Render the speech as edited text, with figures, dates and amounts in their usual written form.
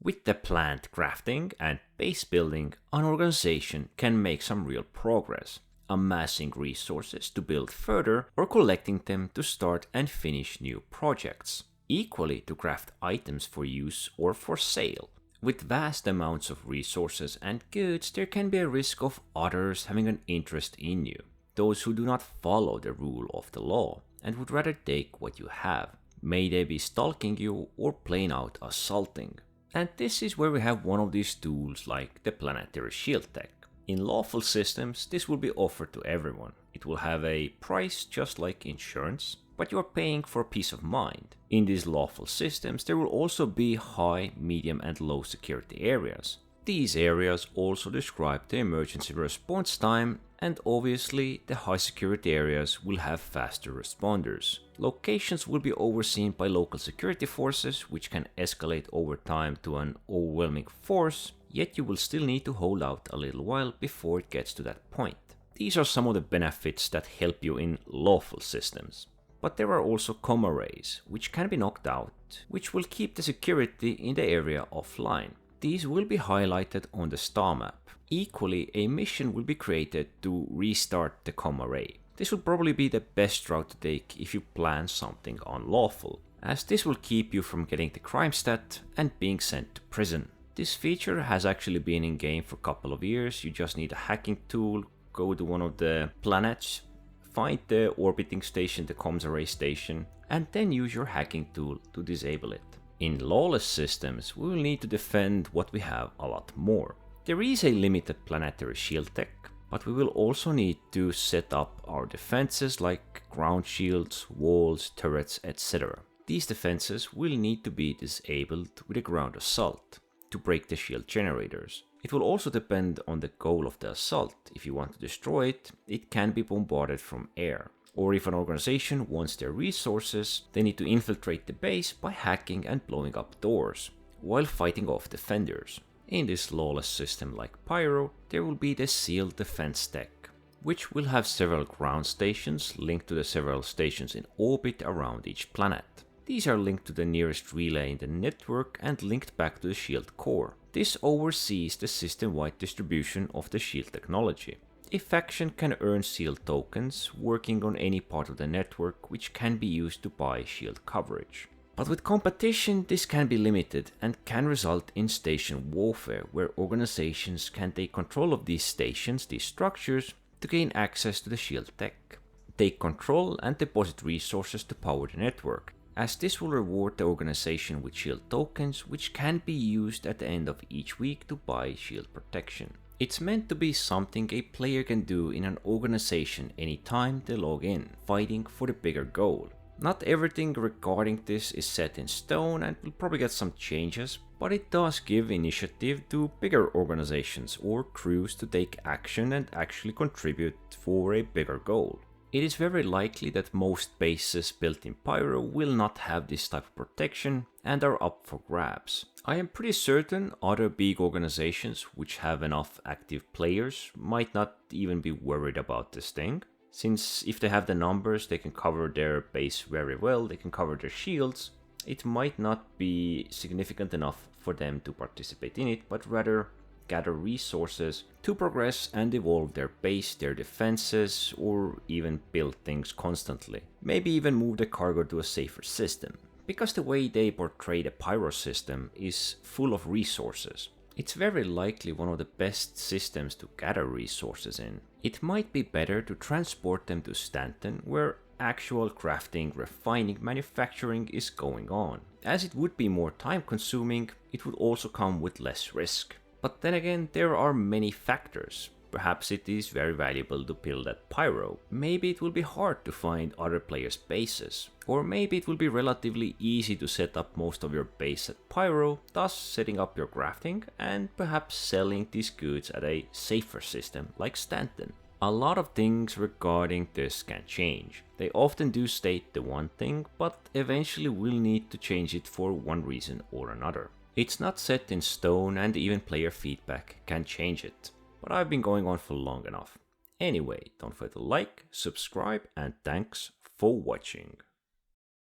With the plant crafting and base building, an organization can make some real progress, amassing resources to build further or collecting them to start and finish new projects. Equally to craft items for use or for sale. With vast amounts of resources and goods, there can be a risk of others having an interest in you. Those who do not follow the rule of the law and would rather take what you have. May they be stalking you or plain out assaulting. And this is where we have one of these tools like the planetary shield tech. In lawful systems, this will be offered to everyone. It will have a price just like insurance, but you are paying for peace of mind. In these lawful systems, there will also be high, medium and low security areas. These areas also describe the emergency response time, and obviously the high security areas will have faster responders. Locations will be overseen by local security forces, which can escalate over time to an overwhelming force, yet you will still need to hold out a little while before it gets to that point. These are some of the benefits that help you in lawful systems. But there are also comma rays, which can be knocked out, which will keep the security in the area offline. These will be highlighted on the star map. Equally, a mission will be created to restart the comma ray. This will probably be the best route to take if you plan something unlawful, as this will keep you from getting the crime stat and being sent to prison. This feature has actually been in game for a couple of years. You just need a hacking tool, go to one of the planets, find the orbiting station, the comms array station, and then use your hacking tool to disable it. In lawless systems, we will need to defend what we have a lot more. There is a limited planetary shield tech, but we will also need to set up our defenses like ground shields, walls, turrets, etc. These defenses will need to be disabled with a ground assault to break the shield generators. It will also depend on the goal of the assault. If you want to destroy it, it can be bombarded from air. Or if an organization wants their resources, they need to infiltrate the base by hacking and blowing up doors, while fighting off defenders. In this lawless system like Pyro, there will be the sealed defense tech, which will have several ground stations linked to the several stations in orbit around each planet. These are linked to the nearest relay in the network and linked back to the shield core. This oversees the system-wide distribution of the shield technology. A faction can earn shield tokens working on any part of the network, which can be used to buy shield coverage. But with competition, this can be limited and can result in station warfare, where organizations can take control of these stations, these structures, to gain access to the shield tech. Take control and deposit resources to power the network, as this will reward the organization with shield tokens, which can be used at the end of each week to buy shield protection. It's meant to be something a player can do in an organization anytime they log in, fighting for the bigger goal. Not everything regarding this is set in stone and will probably get some changes, but it does give initiative to bigger organizations or crews to take action and actually contribute for a bigger goal. It is very likely that most bases built in Pyro will not have this type of protection and are up for grabs. I am pretty certain other big organizations which have enough active players might not even be worried about this thing, since if they have the numbers they can cover their base very well, they can cover their shields. It might not be significant enough for them to participate in it, but rather gather resources to progress and evolve their base, their defenses, or even build things constantly. Maybe even move the cargo to a safer system. Because the way they portray the Pyro system is full of resources. It's very likely one of the best systems to gather resources in. It might be better to transport them to Stanton, where actual crafting, refining, manufacturing is going on. As it would be more time consuming, it would also come with less risk. But then again, there are many factors. Perhaps it is very valuable to build at Pyro. Maybe it will be hard to find other players' bases. Or maybe it will be relatively easy to set up most of your base at Pyro, thus setting up your crafting and perhaps selling these goods at a safer system like Stanton. A lot of things regarding this can change. They often do state the one thing, but eventually will need to change it for one reason or another. It's not set in stone and even player feedback can change it. But I've been going on for long enough. Anyway, don't forget to like, subscribe, and thanks for watching.